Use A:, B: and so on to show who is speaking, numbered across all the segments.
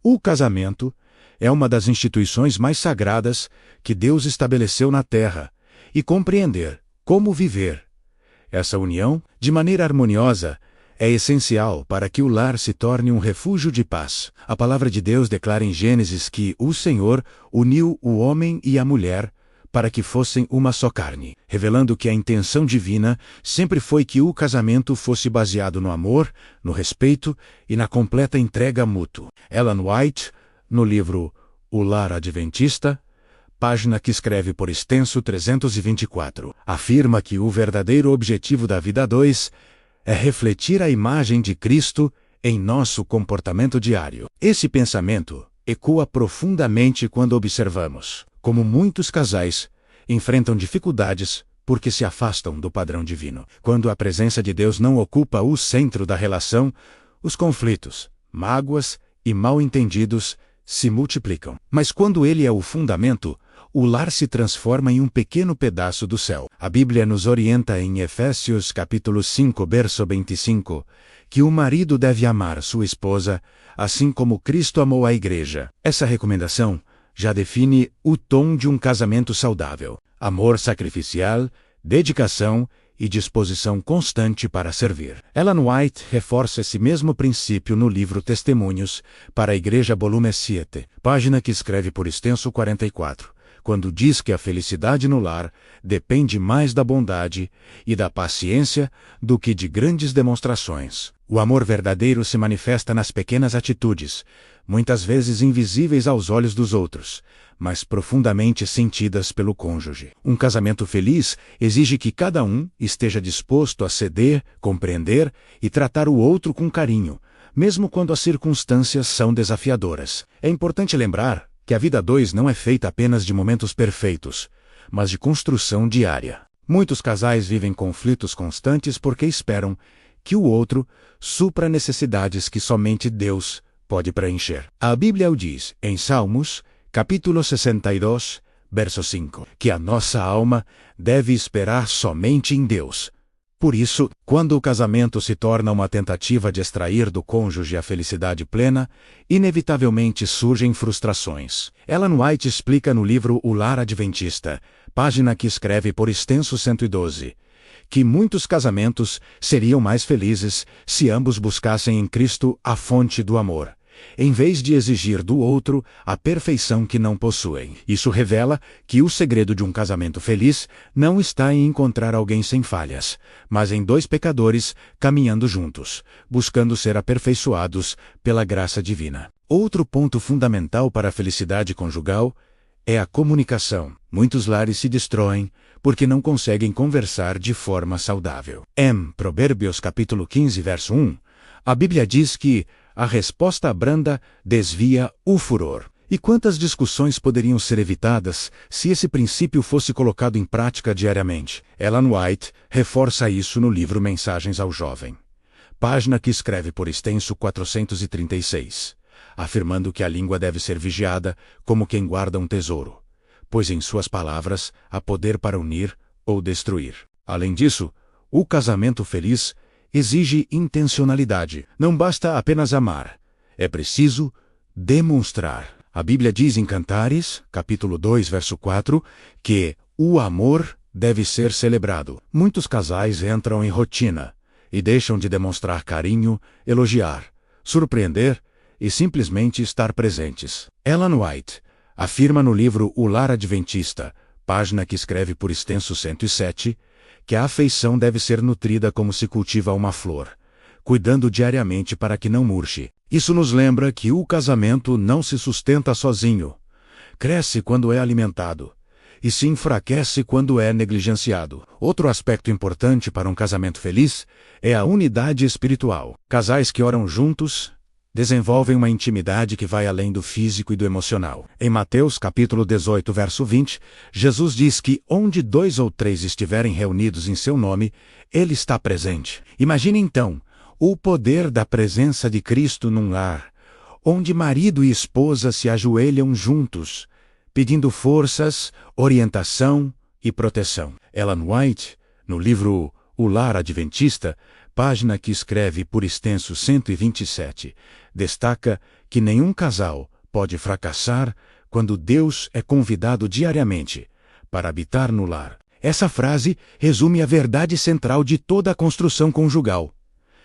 A: O casamento é uma das instituições mais sagradas que Deus estabeleceu na Terra, e compreender como viver essa união de maneira harmoniosa é essencial para que o lar se torne um refúgio de paz. A palavra de Deus declara em Gênesis que o Senhor uniu o homem e a mulher para que fossem uma só carne, revelando que a intenção divina sempre foi que o casamento fosse baseado no amor, no respeito e na completa entrega mútua. Ellen White, no livro O Lar Adventista, página que escreve por extenso 324, afirma que o verdadeiro objetivo da vida a dois é refletir a imagem de Cristo em nosso comportamento diário. Esse pensamento ecoa profundamente quando observamos como muitos casais enfrentam dificuldades porque se afastam do padrão divino. Quando a presença de Deus não ocupa o centro da relação, os conflitos, mágoas e mal-entendidos se multiplicam. Mas quando ele é o fundamento, o lar se transforma em um pequeno pedaço do céu. A Bíblia nos orienta em Efésios capítulo 5, verso 25, que o marido deve amar sua esposa, assim como Cristo amou a igreja. Essa recomendação já define o tom de um casamento saudável: amor sacrificial, dedicação e disposição constante para servir. Ellen White reforça esse mesmo princípio no livro Testemunhos para a Igreja volume 7, página que escreve por extenso 44, quando diz que a felicidade no lar depende mais da bondade e da paciência do que de grandes demonstrações. O amor verdadeiro se manifesta nas pequenas atitudes, muitas vezes invisíveis aos olhos dos outros, mas profundamente sentidas pelo cônjuge. Um casamento feliz exige que cada um esteja disposto a ceder, compreender e tratar o outro com carinho, mesmo quando as circunstâncias são desafiadoras. É importante lembrar que a vida a dois não é feita apenas de momentos perfeitos, mas de construção diária. Muitos casais vivem conflitos constantes porque esperam que o outro supra necessidades que somente Deus pode preencher. A Bíblia o diz em Salmos, capítulo 62, verso 5, que a nossa alma deve esperar somente em Deus. Por isso, quando o casamento se torna uma tentativa de extrair do cônjuge a felicidade plena, inevitavelmente surgem frustrações. Ellen White explica no livro O Lar Adventista, página que escreve por extenso 112, que muitos casamentos seriam mais felizes se ambos buscassem em Cristo a fonte do amor, em vez de exigir do outro a perfeição que não possuem. Isso revela que o segredo de um casamento feliz não está em encontrar alguém sem falhas, mas em dois pecadores caminhando juntos, buscando ser aperfeiçoados pela graça divina. Outro ponto fundamental para a felicidade conjugal é a comunicação. Muitos lares se destroem porque não conseguem conversar de forma saudável. Em Provérbios capítulo 15, verso 1, a Bíblia diz que a resposta branda desvia o furor. E quantas discussões poderiam ser evitadas se esse princípio fosse colocado em prática diariamente? Ellen White reforça isso no livro Mensagens ao Jovem, página que escreve por extenso 436, afirmando que a língua deve ser vigiada como quem guarda um tesouro, pois em suas palavras há poder para unir ou destruir. Além disso, o casamento feliz exige intencionalidade. Não basta apenas amar, é preciso demonstrar. A Bíblia diz em Cantares, capítulo 2, verso 4, que o amor deve ser celebrado. Muitos casais entram em rotina e deixam de demonstrar carinho, elogiar, surpreender e simplesmente estar presentes. Ellen White afirma no livro O Lar Adventista, página que escreve por extenso 107, que a afeição deve ser nutrida como se cultiva uma flor, cuidando diariamente para que não murche. Isso nos lembra que o casamento não se sustenta sozinho. Cresce quando é alimentado e se enfraquece quando é negligenciado. Outro aspecto importante para um casamento feliz é a unidade espiritual. Casais que oram juntos desenvolvem uma intimidade que vai além do físico e do emocional. Em Mateus capítulo 18, verso 20, Jesus diz que onde 2 ou 3 estiverem reunidos em seu nome, Ele está presente. Imagine então o poder da presença de Cristo num lar, onde marido e esposa se ajoelham juntos, pedindo forças, orientação e proteção. Ellen White, no livro O Lar Adventista, página que escreve por extenso 127, destaca que nenhum casal pode fracassar quando Deus é convidado diariamente para habitar no lar. Essa frase resume a verdade central de toda a construção conjugal.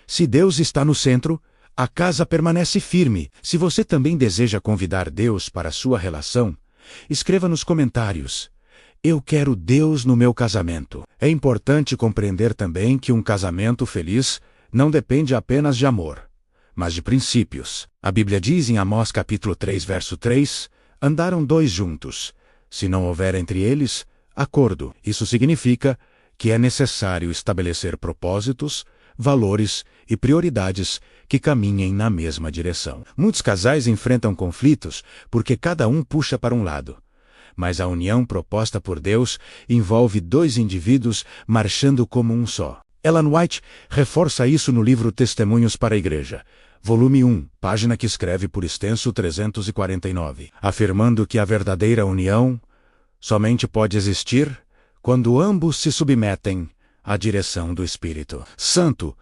A: Se Deus está no centro, a casa permanece firme. Se você também deseja convidar Deus para a sua relação, escreva nos comentários: eu quero Deus no meu casamento. É importante compreender também que um casamento feliz não depende apenas de amor, mas de princípios. A Bíblia diz em Amós capítulo 3, verso 3, andaram dois juntos. Se não houver entre eles acordo. Isso significa que é necessário estabelecer propósitos, valores e prioridades que caminhem na mesma direção. Muitos casais enfrentam conflitos porque cada um puxa para um lado. Mas a união proposta por Deus envolve dois indivíduos marchando como um só. Ellen White reforça isso no livro Testemunhos para a Igreja, volume 1, página que escreve por extenso 349, afirmando que a verdadeira união somente pode existir quando ambos se submetem à direção do Espírito Santo.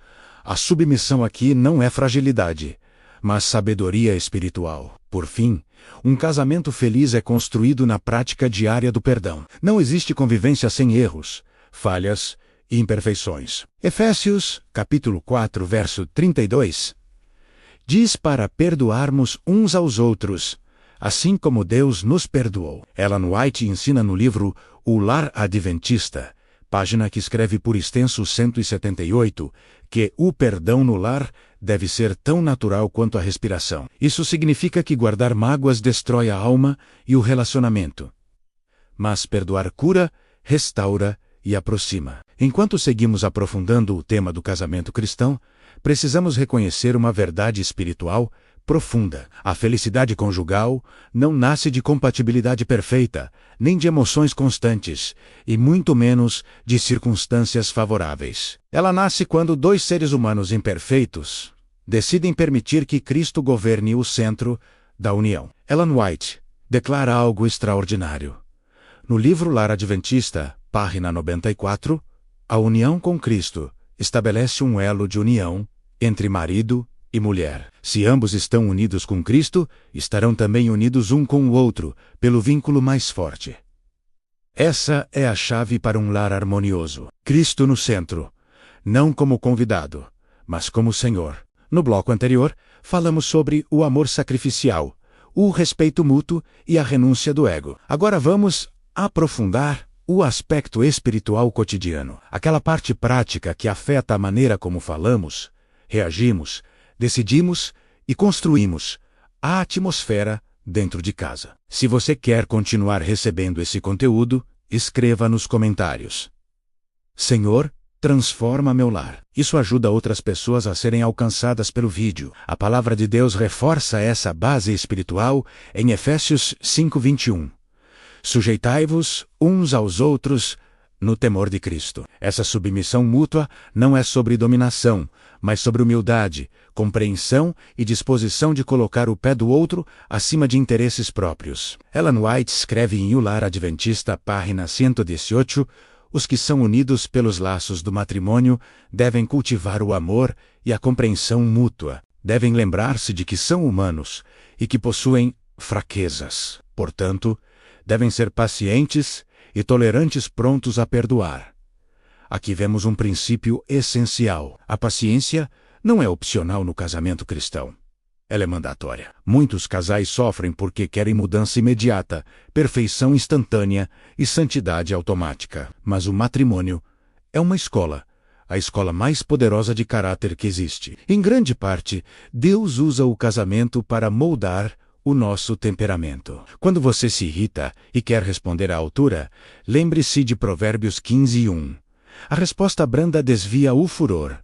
A: A submissão aqui não é fragilidade, mas sabedoria espiritual. Por fim, um casamento feliz é construído na prática diária do perdão. Não existe convivência sem erros, falhas e imperfeições. Efésios, capítulo 4, verso 32, diz para perdoarmos uns aos outros, assim como Deus nos perdoou. Ellen White ensina no livro O Lar Adventista, página que escreve por extenso 178, que o perdão no lar deve ser tão natural quanto a respiração. Isso significa que guardar mágoas destrói a alma e o relacionamento. Mas perdoar cura, restaura e aproxima. Enquanto seguimos aprofundando o tema do casamento cristão, precisamos reconhecer uma verdade espiritual profunda. A felicidade conjugal não nasce de compatibilidade perfeita, nem de emoções constantes, e muito menos de circunstâncias favoráveis. Ela nasce quando dois seres humanos imperfeitos decidem permitir que Cristo governe o centro da união. Ellen White declara algo extraordinário. No livro Lar Adventista, página 94, a união com Cristo estabelece um elo de união entre marido e mulher. Se ambos estão unidos com Cristo, estarão também unidos um com o outro, pelo vínculo mais forte. Essa é a chave para um lar harmonioso. Cristo no centro, não como convidado, mas como Senhor. No bloco anterior, falamos sobre o amor sacrificial, o respeito mútuo e a renúncia do ego. Agora vamos aprofundar o aspecto espiritual cotidiano, aquela parte prática que afeta a maneira como falamos, reagimos, decidimos e construímos a atmosfera dentro de casa. Se você quer continuar recebendo esse conteúdo, escreva nos comentários: Senhor, transforma meu lar. Isso ajuda outras pessoas a serem alcançadas pelo vídeo. A palavra de Deus reforça essa base espiritual em Efésios 5:21. Sujeitai-vos uns aos outros no temor de Cristo. Essa submissão mútua não é sobre dominação, mas sobre humildade, compreensão e disposição de colocar o pé do outro acima de interesses próprios. Ellen White escreve em O Lar Adventista, página 118, os que são unidos pelos laços do matrimônio devem cultivar o amor e a compreensão mútua. Devem lembrar-se de que são humanos e que possuem fraquezas. Portanto, devem ser pacientes e tolerantes, prontos a perdoar. Aqui vemos um princípio essencial. A paciência não é opcional no casamento cristão. Ela é mandatória. Muitos casais sofrem porque querem mudança imediata, perfeição instantânea e santidade automática. Mas o matrimônio é uma escola, a escola mais poderosa de caráter que existe. Em grande parte, Deus usa o casamento para moldar o nosso temperamento. Quando você se irrita e quer responder à altura, lembre-se de Provérbios 15:1. A resposta branda desvia o furor,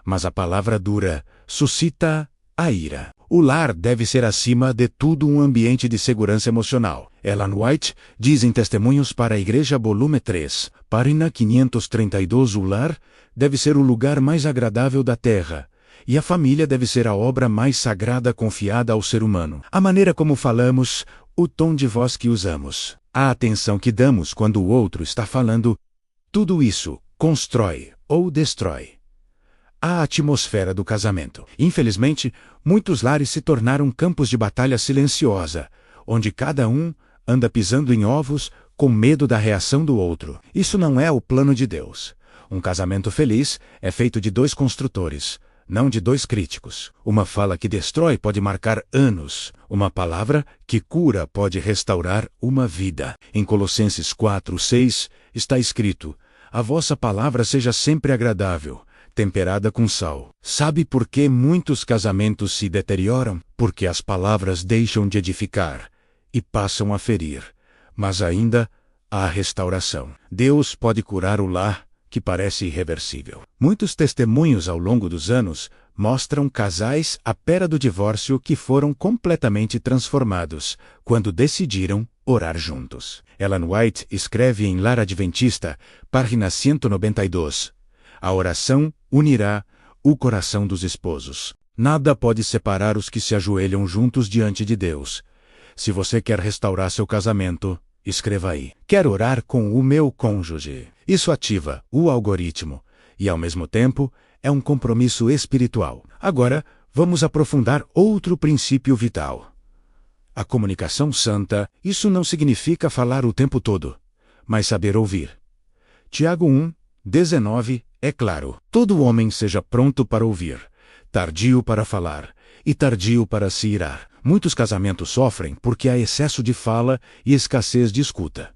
A: mas a palavra dura suscita a ira. O lar deve ser acima de tudo um ambiente de segurança emocional. Ellen White diz em Testemunhos para a Igreja, volume 3, página 532, o lar deve ser o lugar mais agradável da terra, e a família deve ser a obra mais sagrada confiada ao ser humano. A maneira como falamos, o tom de voz que usamos, a atenção que damos quando o outro está falando, tudo isso constrói ou destrói a atmosfera do casamento. Infelizmente, muitos lares se tornaram campos de batalha silenciosa, onde cada um anda pisando em ovos com medo da reação do outro. Isso não é o plano de Deus. Um casamento feliz é feito de dois construtores, não de dois críticos. Uma fala que destrói pode marcar anos. Uma palavra que cura pode restaurar uma vida. Em Colossenses 4:6 está escrito: a vossa palavra seja sempre agradável, temperada com sal. Sabe por que muitos casamentos se deterioram? Porque as palavras deixam de edificar e passam a ferir. Mas ainda há restauração. Deus pode curar o lar que parece irreversível. Muitos testemunhos ao longo dos anos mostram casais à beira do divórcio que foram completamente transformados quando decidiram orar juntos. Ellen White escreve em Lar Adventista, página 192, a oração unirá o coração dos esposos. Nada pode separar os que se ajoelham juntos diante de Deus. Se você quer restaurar seu casamento, escreva aí: quero orar com o meu cônjuge. Isso ativa o algoritmo e, ao mesmo tempo, é um compromisso espiritual. Agora, vamos aprofundar outro princípio vital. A comunicação santa, isso não significa falar o tempo todo, mas saber ouvir. Tiago 1:19 é claro: todo homem seja pronto para ouvir, tardio para falar e tardio para se irar. Muitos casamentos sofrem porque há excesso de fala e escassez de escuta.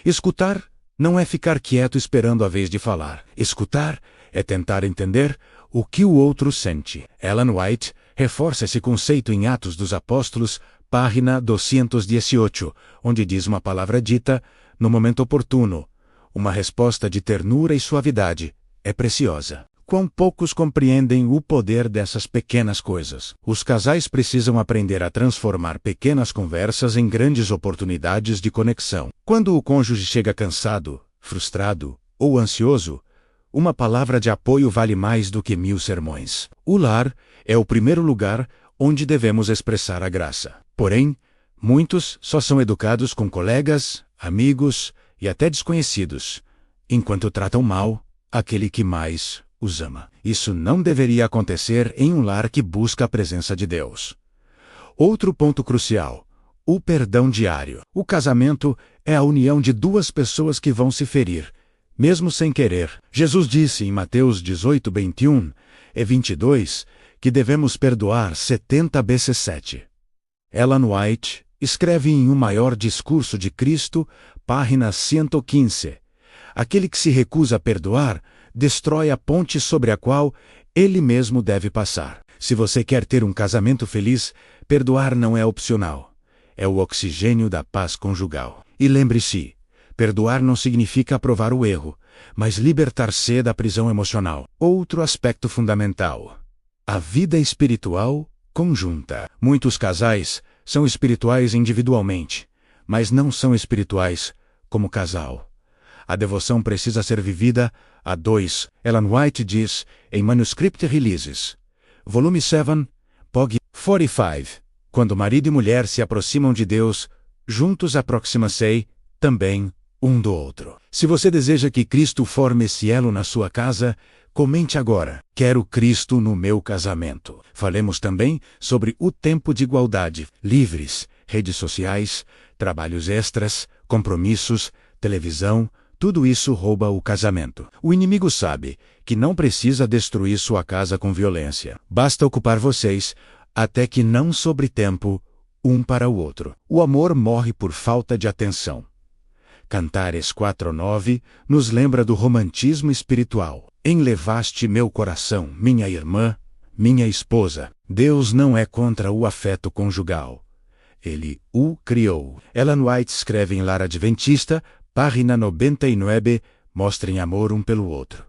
A: Escutar não é ficar quieto esperando a vez de falar. Escutar é tentar entender o que o outro sente. Ellen White reforça esse conceito em Atos dos Apóstolos, página 218, onde diz: uma palavra dita no momento oportuno, uma resposta de ternura e suavidade, é preciosa. Quão poucos compreendem o poder dessas pequenas coisas. Os casais precisam aprender a transformar pequenas conversas em grandes oportunidades de conexão. Quando o cônjuge chega cansado, frustrado ou ansioso, uma palavra de apoio vale mais do que 1000 sermões. O lar é o primeiro lugar onde devemos expressar a graça. Porém, muitos só são educados com colegas, amigos e até desconhecidos, enquanto tratam mal aquele que mais os ama. Isso não deveria acontecer em um lar que busca a presença de Deus. Outro ponto crucial: o perdão diário. O casamento é a união de duas pessoas que vão se ferir, mesmo sem querer. Jesus disse em Mateus 18:21 e 22 que devemos perdoar 70 vezes 7. Ellen White escreve em Um Maior Discurso de Cristo, página 115: aquele que se recusa a perdoar destrói a ponte sobre a qual ele mesmo deve passar. Se você quer ter um casamento feliz, perdoar não é opcional. É o oxigênio da paz conjugal. E lembre-se, perdoar não significa aprovar o erro, mas libertar-se da prisão emocional. Outro aspecto fundamental: a vida espiritual conjunta. Muitos casais são espirituais individualmente, mas não são espirituais como casal. A devoção precisa ser vivida a dois. Ellen White diz em Manuscript Releases, volume 7, Pog. 45, quando marido e mulher se aproximam de Deus, juntos aproximam-se também um do outro. Se você deseja que Cristo forme esse elo na sua casa, comente agora: quero Cristo no meu casamento. Falemos também sobre o tempo de igualdade, livres, redes sociais, trabalhos extras, compromissos, televisão. Tudo isso rouba o casamento. O inimigo sabe que não precisa destruir sua casa com violência. Basta ocupar vocês até que não sobre tempo um para o outro. O amor morre por falta de atenção. Cantares 4:9 nos lembra do romantismo espiritual. Enlevaste meu coração, minha irmã, minha esposa. Deus não é contra o afeto conjugal. Ele o criou. Ellen White escreve em Lar Adventista, página 99, mostrem amor um pelo outro.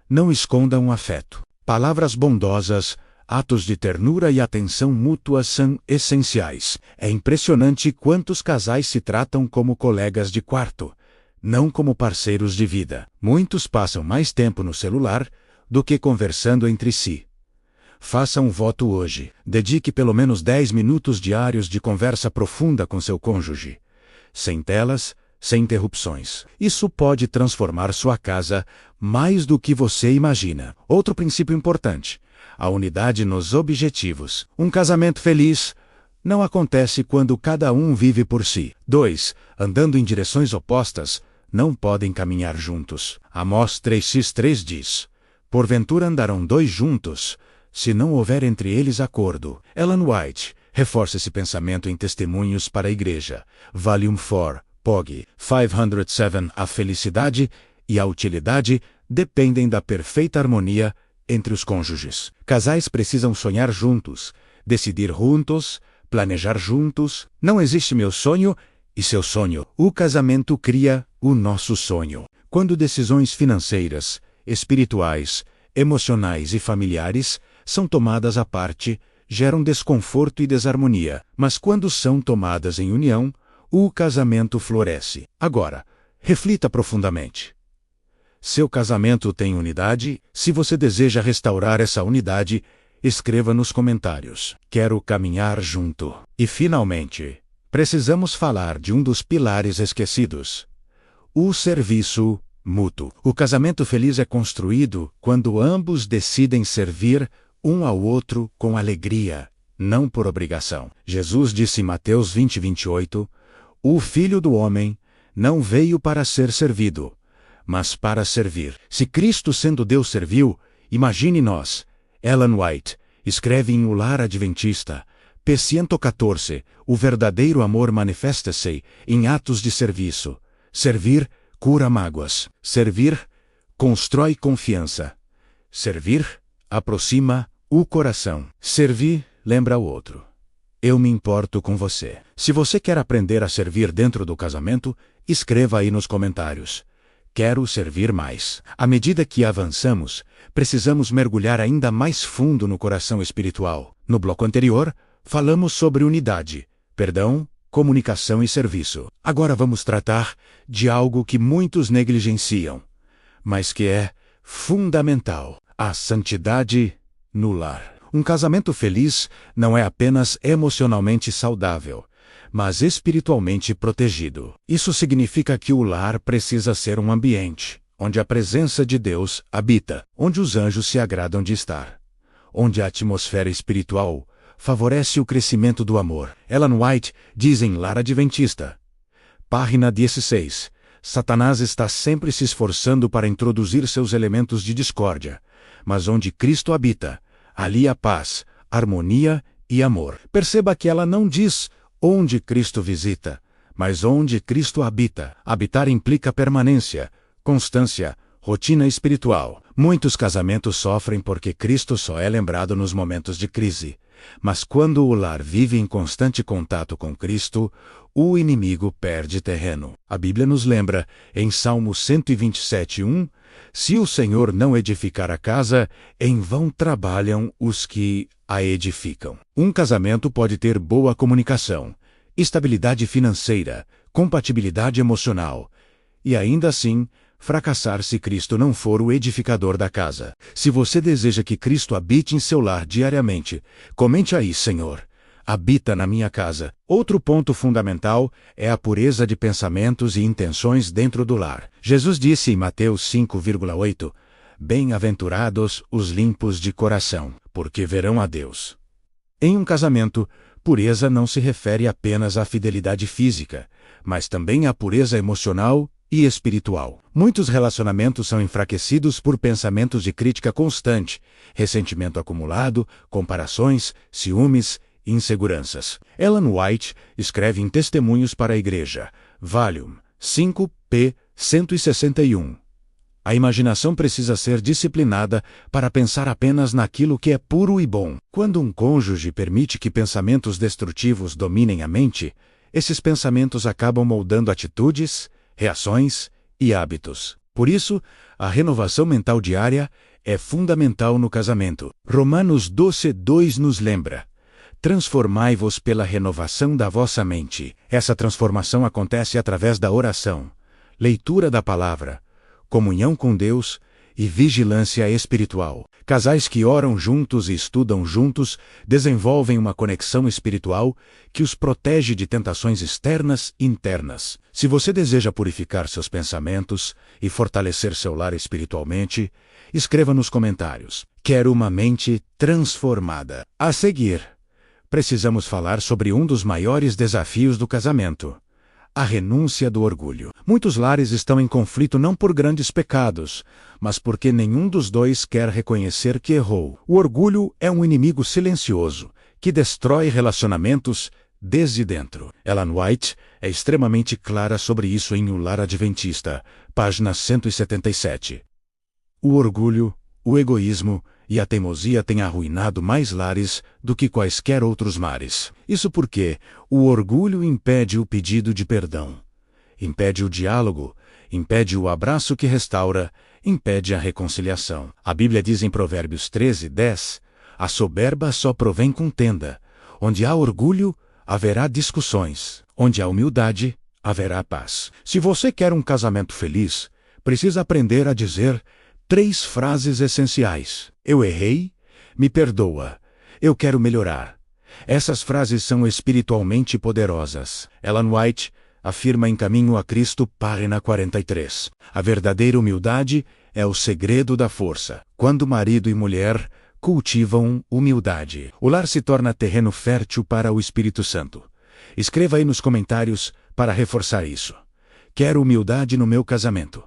A: Não escondam o afeto. Palavras bondosas, atos de ternura e atenção mútua são essenciais. É impressionante quantos casais se tratam como colegas de quarto, não como parceiros de vida. Muitos passam mais tempo no celular do que conversando entre si. Faça um voto hoje. Dedique pelo menos 10 minutos diários de conversa profunda com seu cônjuge. Sem telas, sem interrupções. Isso pode transformar sua casa mais do que você imagina. Outro princípio importante: a unidade nos objetivos. Um casamento feliz não acontece quando cada um vive por si. 2. Andando em direções opostas, não podem caminhar juntos. Amós 3:3 diz: porventura andarão dois juntos, se não houver entre eles acordo. Ellen White reforça esse pensamento em Testemunhos para a Igreja, Volume 4, POG 507. A felicidade e a utilidade dependem da perfeita harmonia entre os cônjuges. Casais precisam sonhar juntos, decidir juntos, planejar juntos. Não existe meu sonho e seu sonho. O casamento cria o nosso sonho. Quando decisões financeiras, espirituais, emocionais e familiares são tomadas à parte, geram desconforto e desarmonia. Mas quando são tomadas em união, o casamento floresce. Agora, reflita profundamente. Seu casamento tem unidade? Se você deseja restaurar essa unidade, escreva nos comentários: quero caminhar junto. E finalmente, precisamos falar de um dos pilares esquecidos: o serviço mútuo. O casamento feliz é construído quando ambos decidem servir um ao outro com alegria, não por obrigação. Jesus disse em Mateus 20:28: o Filho do Homem não veio para ser servido, mas para servir. Se Cristo, sendo Deus, serviu, imagine nós. Ellen White escreve em O Lar Adventista, p. 114, o verdadeiro amor manifesta-se em atos de serviço. Servir cura mágoas. Servir constrói confiança. Servir aproxima o coração. Servir lembra o outro: eu me importo com você. Se você quer aprender a servir dentro do casamento, escreva aí nos comentários: quero servir mais. À medida que avançamos, precisamos mergulhar ainda mais fundo no coração espiritual. No bloco anterior, falamos sobre unidade, perdão, comunicação e serviço. Agora vamos tratar de algo que muitos negligenciam, mas que é fundamental: a santidade no lar. Um casamento feliz não é apenas emocionalmente saudável, mas espiritualmente protegido. Isso significa que o lar precisa ser um ambiente onde a presença de Deus habita, onde os anjos se agradam de estar, onde a atmosfera espiritual favorece o crescimento do amor. Ellen White diz em Lar Adventista, página 16: Satanás está sempre se esforçando para introduzir seus elementos de discórdia, mas onde Cristo habita, ali há paz, harmonia e amor. Perceba que ela não diz onde Cristo visita, mas onde Cristo habita. Habitar implica permanência, constância, rotina espiritual. Muitos casamentos sofrem porque Cristo só é lembrado nos momentos de crise. Mas quando o lar vive em constante contato com Cristo, o inimigo perde terreno. A Bíblia nos lembra, em Salmo 127:1, se o Senhor não edificar a casa, em vão trabalham os que a edificam. Um casamento pode ter boa comunicação, estabilidade financeira, compatibilidade emocional, e ainda assim fracassar se Cristo não for o edificador da casa. Se você deseja que Cristo habite em seu lar diariamente, comente aí: Senhor, habita na minha casa. Outro ponto fundamental é a pureza de pensamentos e intenções dentro do lar. Jesus disse em Mateus 5:8: bem-aventurados os limpos de coração, porque verão a Deus. Em um casamento, pureza não se refere apenas à fidelidade física, mas também à pureza emocional e espiritual. Muitos relacionamentos são enfraquecidos por pensamentos de crítica constante, ressentimento acumulado, comparações, ciúmes e inseguranças. Ellen White escreve em Testemunhos para a Igreja, Volume 5, p. 161. A imaginação precisa ser disciplinada para pensar apenas naquilo que é puro e bom. Quando um cônjuge permite que pensamentos destrutivos dominem a mente, esses pensamentos acabam moldando atitudes, reações e hábitos. Por isso, a renovação mental diária é fundamental no casamento. Romanos 12:2 nos lembra: transformai-vos pela renovação da vossa mente. Essa transformação acontece através da oração, leitura da palavra, comunhão com Deus e vigilância espiritual. Casais que oram juntos e estudam juntos desenvolvem uma conexão espiritual que os protege de tentações externas e internas. Se você deseja purificar seus pensamentos e fortalecer seu lar espiritualmente, escreva nos comentários: quero uma mente transformada. A seguir, precisamos falar sobre um dos maiores desafios do casamento: a renúncia do orgulho. Muitos lares estão em conflito não por grandes pecados, mas porque nenhum dos dois quer reconhecer que errou. O orgulho é um inimigo silencioso que destrói relacionamentos desde dentro. Ellen White é extremamente clara sobre isso em O Lar Adventista, página 177. O orgulho, o egoísmo e a teimosia têm arruinado mais lares do que quaisquer outros mares. Isso porque o orgulho impede o pedido de perdão, impede o diálogo, impede o abraço que restaura, impede a reconciliação. A Bíblia diz em Provérbios 13:10, a soberba só provém contenda. Onde há orgulho, haverá discussões. Onde há humildade, haverá paz. Se você quer um casamento feliz, precisa aprender a dizer 3 frases essenciais: eu errei, me perdoa, eu quero melhorar. Essas frases são espiritualmente poderosas. Ellen White afirma em Caminho a Cristo, página 43. A verdadeira humildade é o segredo da força. Quando marido e mulher cultivam humildade, o lar se torna terreno fértil para o Espírito Santo. Escreva aí nos comentários para reforçar isso. Quero humildade no meu casamento.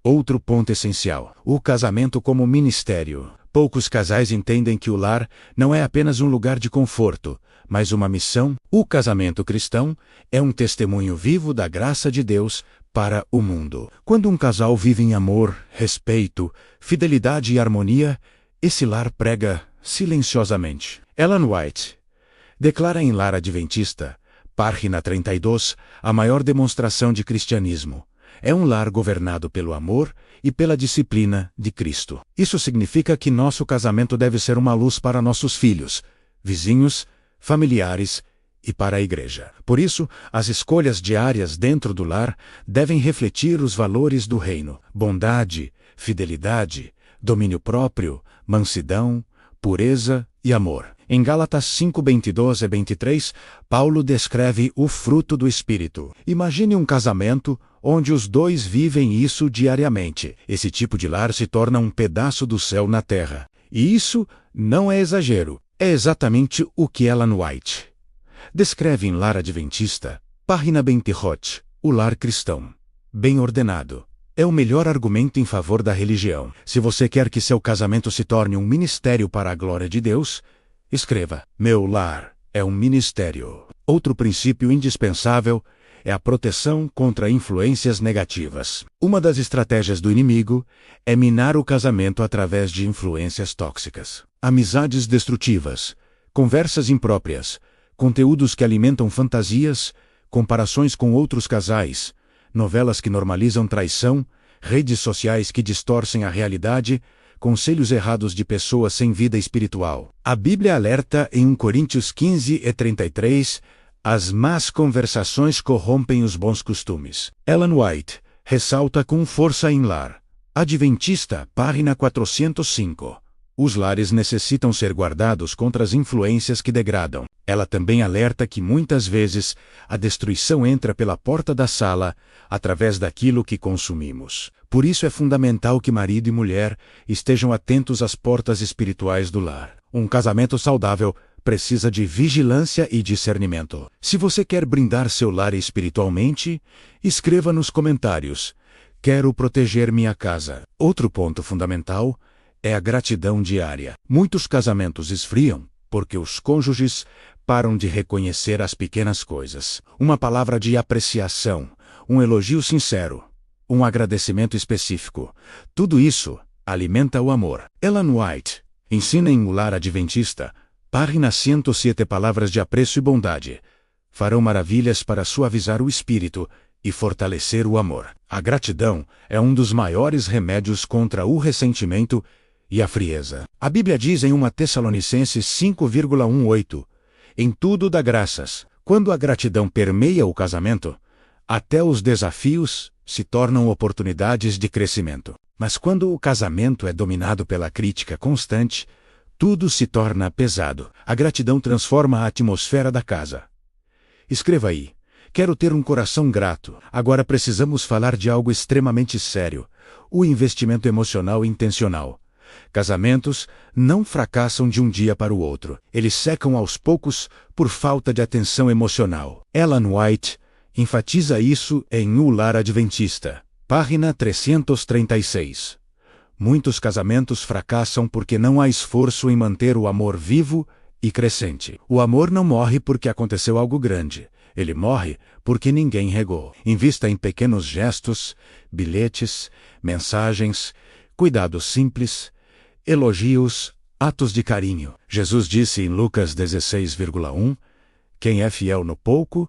A: Outro ponto essencial: o casamento como ministério. Poucos casais entendem que o lar não é apenas um lugar de conforto, mas uma missão. O casamento cristão é um testemunho vivo da graça de Deus para o mundo. Quando um casal vive em amor, respeito, fidelidade e harmonia, esse lar prega silenciosamente. Ellen White declara em Lar Adventista, página 32, a maior demonstração de cristianismo é um lar governado pelo amor e pela disciplina de Cristo. Isso significa que nosso casamento deve ser uma luz para nossos filhos, vizinhos, familiares e para a igreja. Por isso, as escolhas diárias dentro do lar devem refletir os valores do reino: bondade, fidelidade, domínio próprio, mansidão, pureza e amor. Em Gálatas 5:22-23, Paulo descreve o fruto do Espírito. Imagine um casamento onde os dois vivem isso diariamente. Esse tipo de lar se torna um pedaço do céu na terra. E isso não é exagero. É exatamente o que Ellen White descreve em Lar Adventista, página 28, o lar cristão, bem ordenado. É o melhor argumento em favor da religião. Se você quer que seu casamento se torne um ministério para a glória de Deus, escreva: meu lar é um ministério. Outro princípio indispensável é a proteção contra influências negativas. Uma das estratégias do inimigo é minar o casamento através de influências tóxicas. Amizades destrutivas, conversas impróprias, conteúdos que alimentam fantasias, comparações com outros casais, novelas que normalizam traição, redes sociais que distorcem a realidade, conselhos errados de pessoas sem vida espiritual. A Bíblia alerta em 1 Coríntios 15:33, as más conversações corrompem os bons costumes. Ellen White ressalta com força em Lar Adventista, página 405. Os lares necessitam ser guardados contra as influências que degradam. Ela também alerta que muitas vezes a destruição entra pela porta da sala, através daquilo que consumimos. Por isso é fundamental que marido e mulher estejam atentos às portas espirituais do lar. Um casamento saudável precisa de vigilância e discernimento. Se você quer brindar seu lar espiritualmente, escreva nos comentários: quero proteger minha casa. Outro ponto fundamental é a gratidão diária. Muitos casamentos esfriam porque os cônjuges param de reconhecer as pequenas coisas. Uma palavra de apreciação, um elogio sincero, um agradecimento específico. Tudo isso alimenta o amor. Ellen White ensina em O Lar Adventista, página 107, palavras de apreço e bondade farão maravilhas para suavizar o espírito e fortalecer o amor. A gratidão é um dos maiores remédios contra o ressentimento e a frieza. A Bíblia diz em 1 Tessalonicenses 5:18, em tudo dá graças. Quando a gratidão permeia o casamento, até os desafios se tornam oportunidades de crescimento. Mas quando o casamento é dominado pela crítica constante, tudo se torna pesado. A gratidão transforma a atmosfera da casa. Escreva aí: quero ter um coração grato. Agora precisamos falar de algo extremamente sério: o investimento emocional intencional. Casamentos não fracassam de um dia para o outro. Eles secam aos poucos por falta de atenção emocional. Ellen White enfatiza isso em O Lar Adventista, página 336. Muitos casamentos fracassam porque não há esforço em manter o amor vivo e crescente. O amor não morre porque aconteceu algo grande. Ele morre porque ninguém regou. Invista em pequenos gestos, bilhetes, mensagens, cuidados simples, elogios, atos de carinho. Jesus disse em Lucas 16,1: quem é fiel no pouco,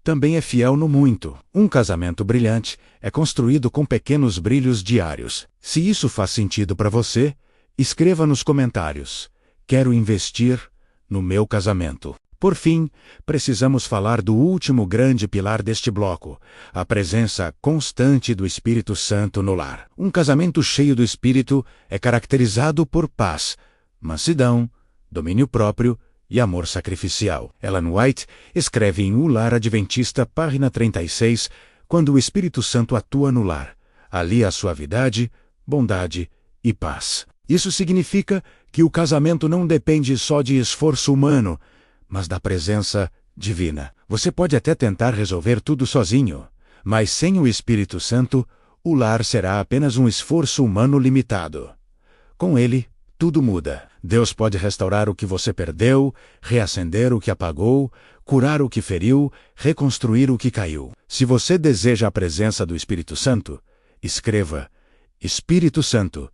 A: também é fiel no muito. Um casamento brilhante é construído com pequenos brilhos diários. Se isso faz sentido para você, escreva nos comentários: quero investir no meu casamento. Por fim, precisamos falar do último grande pilar deste bloco: a presença constante do Espírito Santo no lar. Um casamento cheio do Espírito é caracterizado por paz, mansidão, domínio próprio e amor sacrificial. Ellen White escreve em O Lar Adventista, página 36, quando o Espírito Santo atua no lar, ali há suavidade, bondade e paz. Isso significa que o casamento não depende só de esforço humano, mas da presença divina. Você pode até tentar resolver tudo sozinho, mas sem o Espírito Santo, o lar será apenas um esforço humano limitado. Com ele, tudo muda. Deus pode restaurar o que você perdeu, reacender o que apagou, curar o que feriu, reconstruir o que caiu. Se você deseja a presença do Espírito Santo, escreva: Espírito Santo,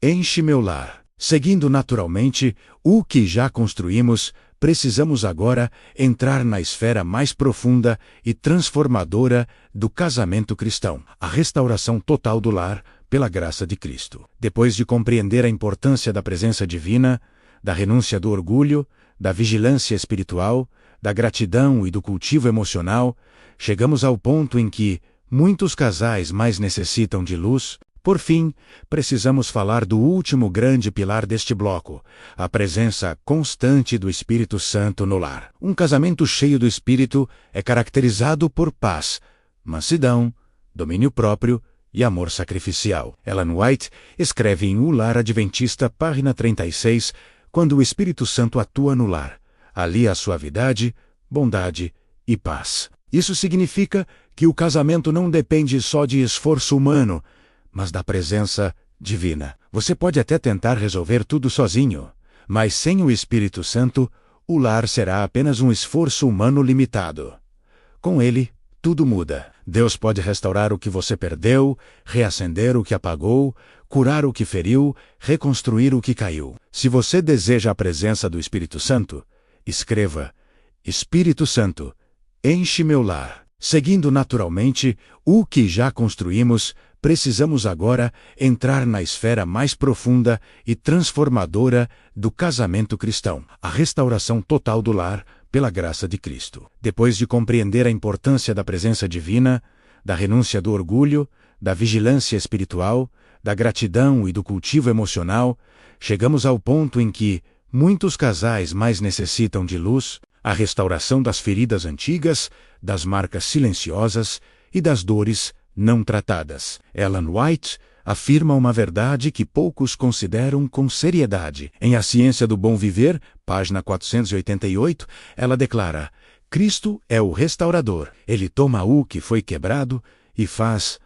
A: enche meu lar. Seguindo naturalmente o que já construímos, precisamos agora entrar na esfera mais profunda e transformadora do casamento cristão: a restauração total do lar pela graça de Cristo. Depois de compreender a importância da presença divina, da renúncia do orgulho, da vigilância espiritual, da gratidão e do cultivo emocional, chegamos ao ponto em que muitos casais mais necessitam de luz. Por fim, precisamos falar do último grande pilar deste bloco: a presença constante do Espírito Santo no lar. Um casamento cheio do Espírito é caracterizado por paz, mansidão, domínio próprio e amor sacrificial. Ellen White escreve em O Lar Adventista, página 36, quando o Espírito Santo atua no lar, ali há suavidade, bondade e paz. Isso significa que o casamento não depende só de esforço humano, mas da presença divina. Você pode até tentar resolver tudo sozinho, mas sem o Espírito Santo, o lar será apenas um esforço humano limitado. Com ele, tudo muda. Deus pode restaurar o que você perdeu, reacender o que apagou, curar o que feriu, reconstruir o que caiu. Se você deseja a presença do Espírito Santo, escreva: Espírito Santo, enche meu lar. Seguindo naturalmente o que já construímos, precisamos agora entrar na esfera mais profunda e transformadora do casamento cristão: a restauração total do lar pela graça de Cristo. Depois de compreender a importância da presença divina, da renúncia do orgulho, da vigilância espiritual, da gratidão e do cultivo emocional, chegamos ao ponto em que muitos casais mais necessitam de luz, a restauração das feridas antigas, das marcas silenciosas e das dores não tratadas. Ellen White afirma uma verdade que poucos consideram com seriedade. Em A Ciência do Bom Viver, página 488, ela declara: Cristo é o restaurador. Ele toma o que foi quebrado e faz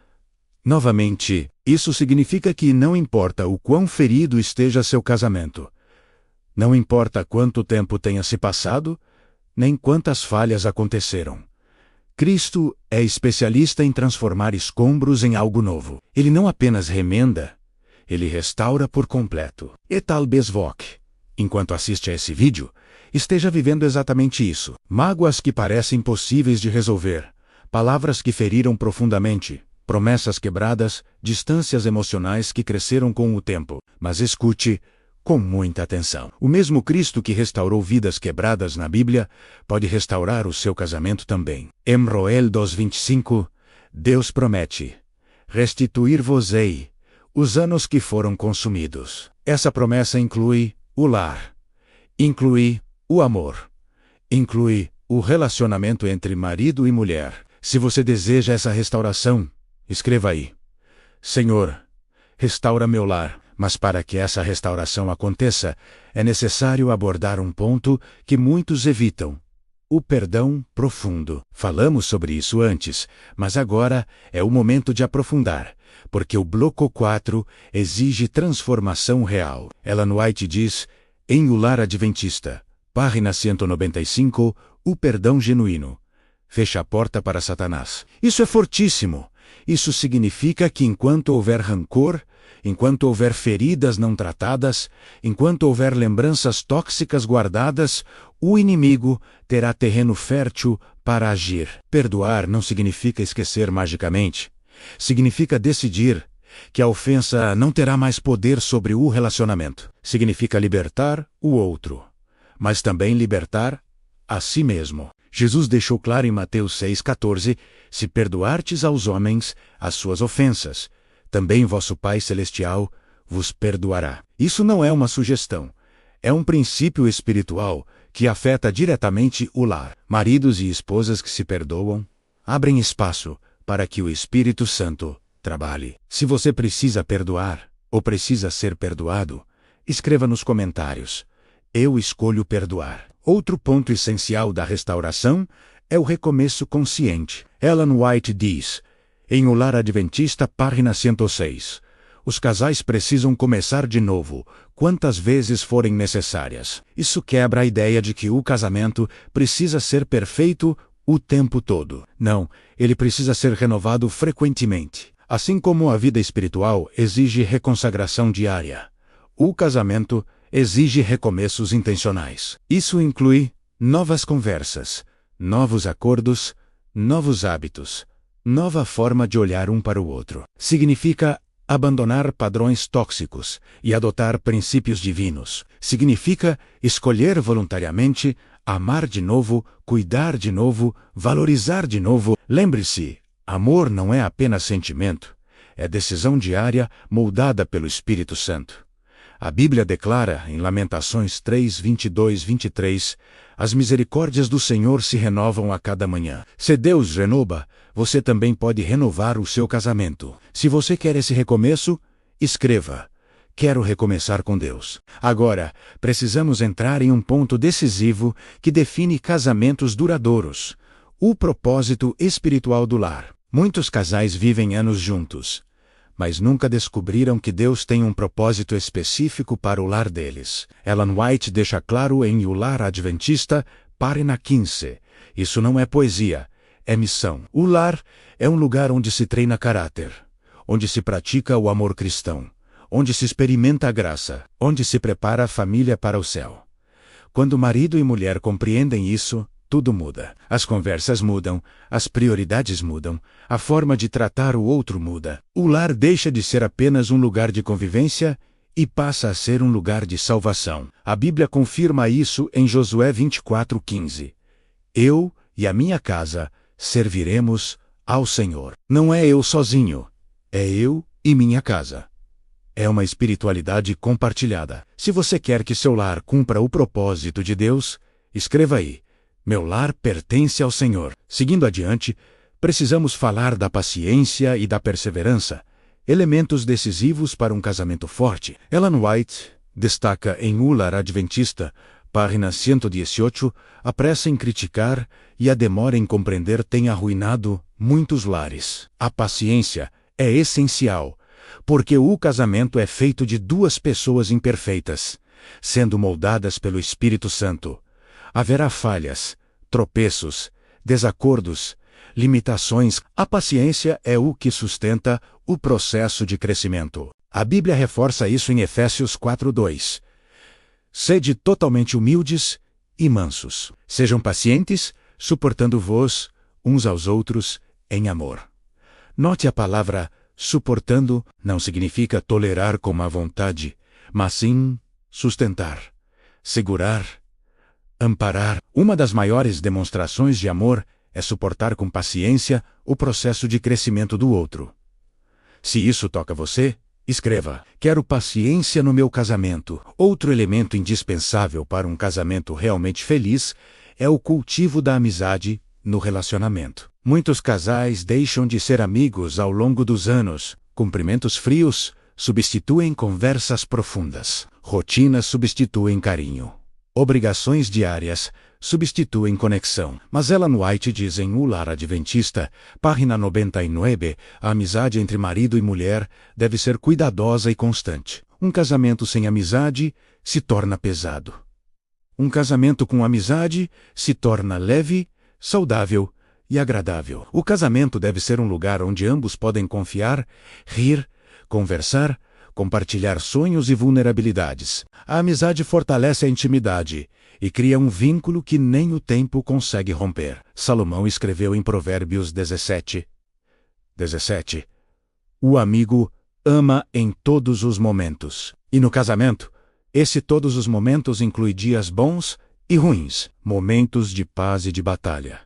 A: novamente. Isso significa que não importa o quão ferido esteja seu casamento, não importa quanto tempo tenha se passado, nem quantas falhas aconteceram, Cristo é especialista em transformar escombros em algo novo. Ele não apenas remenda, ele restaura por completo. E talvez você, enquanto assiste a esse vídeo, esteja vivendo exatamente isso. Mágoas que parecem impossíveis de resolver, palavras que feriram profundamente, promessas quebradas, distâncias emocionais que cresceram com o tempo. Mas escute com muita atenção. O mesmo Cristo que restaurou vidas quebradas na Bíblia pode restaurar o seu casamento também. Em Joel 2:25, Deus promete: restituir-vos-ei os anos que foram consumidos. Essa promessa inclui o lar, inclui o amor, inclui o relacionamento entre marido e mulher. Se você deseja essa restauração, escreva aí: Senhor, restaura meu lar. Mas para que essa restauração aconteça, é necessário abordar um ponto que muitos evitam: o perdão profundo. Falamos sobre isso antes, mas agora é o momento de aprofundar, porque o bloco 4 exige transformação real. Ellen White diz, em O Lar Adventista, página 195, o perdão genuíno fecha a porta para Satanás. Isso é fortíssimo. Isso significa que enquanto houver rancor, enquanto houver feridas não tratadas, enquanto houver lembranças tóxicas guardadas, o inimigo terá terreno fértil para agir. Perdoar não significa esquecer magicamente. Significa decidir que a ofensa não terá mais poder sobre o relacionamento. Significa libertar o outro, mas também libertar a si mesmo. Jesus deixou claro em Mateus 6,14, se perdoartes aos homens as suas ofensas, também vosso Pai Celestial vos perdoará. Isso não é uma sugestão, é um princípio espiritual que afeta diretamente o lar. Maridos e esposas que se perdoam, abrem espaço para que o Espírito Santo trabalhe. Se você precisa perdoar, ou precisa ser perdoado, escreva nos comentários: eu escolho perdoar. Outro ponto essencial da restauração é o recomeço consciente. Ellen White diz, em O Lar Adventista, página 106, os casais precisam começar de novo, quantas vezes forem necessárias. Isso quebra a ideia de que o casamento precisa ser perfeito o tempo todo. Não, ele precisa ser renovado frequentemente. Assim como a vida espiritual exige reconsagração diária, o casamento exige recomeços intencionais. Isso inclui novas conversas, novos acordos, novos hábitos, nova forma de olhar um para o outro. Significa abandonar padrões tóxicos e adotar princípios divinos. Significa escolher voluntariamente, amar de novo, cuidar de novo, valorizar de novo. Lembre-se, amor não é apenas sentimento, é decisão diária moldada pelo Espírito Santo. A Bíblia declara, em Lamentações 3, 22, 23, as misericórdias do Senhor se renovam a cada manhã. Se Deus renova, você também pode renovar o seu casamento. Se você quer esse recomeço, escreva: quero recomeçar com Deus. Agora, precisamos entrar em um ponto decisivo que define casamentos duradouros: o propósito espiritual do lar. Muitos casais vivem anos juntos, mas nunca descobriram que Deus tem um propósito específico para o lar deles. Ellen White deixa claro em O Lar Adventista, página 15. Isso não é poesia, é missão. O lar é um lugar onde se treina caráter, onde se pratica o amor cristão, onde se experimenta a graça, onde se prepara a família para o céu. Quando marido e mulher compreendem isso, tudo muda. As conversas mudam, as prioridades mudam, a forma de tratar o outro muda. O lar deixa de ser apenas um lugar de convivência e passa a ser um lugar de salvação. A Bíblia confirma isso em Josué 24:15. Eu e a minha casa serviremos ao Senhor. Não é eu sozinho, é eu e minha casa. É uma espiritualidade compartilhada. Se você quer que seu lar cumpra o propósito de Deus, escreva aí: meu lar pertence ao Senhor. Seguindo adiante, precisamos falar da paciência e da perseverança, elementos decisivos para um casamento forte. Ellen White destaca em O Lar Adventista, página 118, a pressa em criticar e a demora em compreender tem arruinado muitos lares. A paciência é essencial, porque o casamento é feito de duas pessoas imperfeitas, sendo moldadas pelo Espírito Santo. Haverá falhas, tropeços, desacordos, limitações. A paciência é o que sustenta o processo de crescimento. A Bíblia reforça isso em Efésios 4:2. Sede totalmente humildes e mansos. Sejam pacientes, suportando-vos uns aos outros em amor. Note a palavra suportando não significa tolerar com má vontade, mas sim sustentar, segurar, amparar. Uma das maiores demonstrações de amor é suportar com paciência o processo de crescimento do outro. Se isso toca você, Escreva: quero paciência no meu casamento. Outro elemento indispensável para um casamento realmente feliz é o cultivo da amizade no relacionamento. Muitos casais deixam de ser amigos ao longo dos anos. Cumprimentos frios substituem conversas profundas. Rotinas substituem carinho. Obrigações diárias substituem conexão. Mas Ellen White diz em O Lar Adventista, página 99, a amizade entre marido e mulher deve ser cuidadosa e constante. Um casamento sem amizade se torna pesado. Um casamento com amizade se torna leve, saudável e agradável. O casamento deve ser um lugar onde ambos podem confiar, rir, conversar, compartilhar sonhos e vulnerabilidades. A amizade fortalece a intimidade e cria um vínculo que nem o tempo consegue romper. Salomão escreveu em Provérbios 17: o amigo ama em todos os momentos. E no casamento, todos os momentos inclui dias bons e ruins, momentos de paz e de batalha.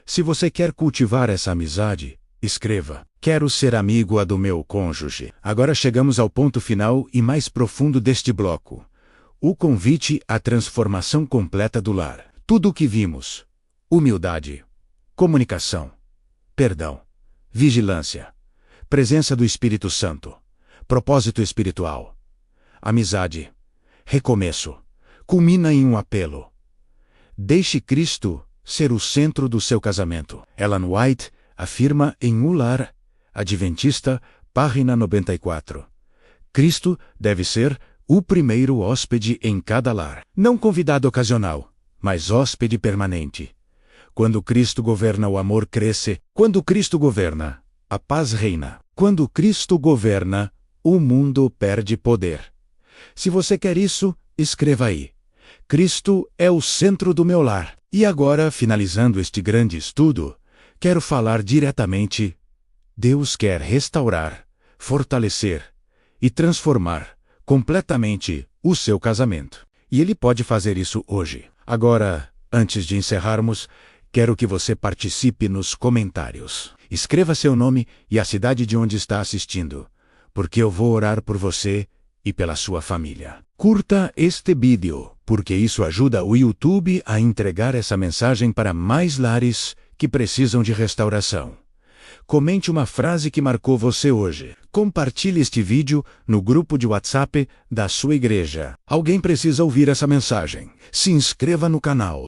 A: Se você quer cultivar essa amizade, escreva: quero ser amigo do meu cônjuge. Agora chegamos ao ponto final e mais profundo deste bloco. O convite à transformação completa do lar. Tudo o que vimos: humildade, comunicação, perdão, vigilância, presença do Espírito Santo, propósito espiritual, amizade, recomeço, culmina em um apelo. Deixe Cristo ser o centro do seu casamento. Ellen White afirma em O Lar Adventista, página 94. Cristo deve ser o primeiro hóspede em cada lar. Não convidado ocasional, mas hóspede permanente. Quando Cristo governa, o amor cresce. Quando Cristo governa, a paz reina. Quando Cristo governa, o mundo perde poder. Se você quer isso, escreva aí: Cristo é o centro do meu lar. E agora, finalizando este grande estudo, quero falar diretamente. Deus quer restaurar, fortalecer e transformar completamente o seu casamento. E Ele pode fazer isso hoje. Agora, antes de encerrarmos, quero que você participe nos comentários. Escreva seu nome e a cidade de onde está assistindo, porque eu vou orar por você e pela sua família. Curta este vídeo, porque isso ajuda o YouTube a entregar essa mensagem para mais lares que precisam de restauração. Comente uma frase que marcou você hoje. Compartilhe este vídeo no grupo de WhatsApp da sua igreja. Alguém precisa ouvir essa mensagem. Se inscreva no canal.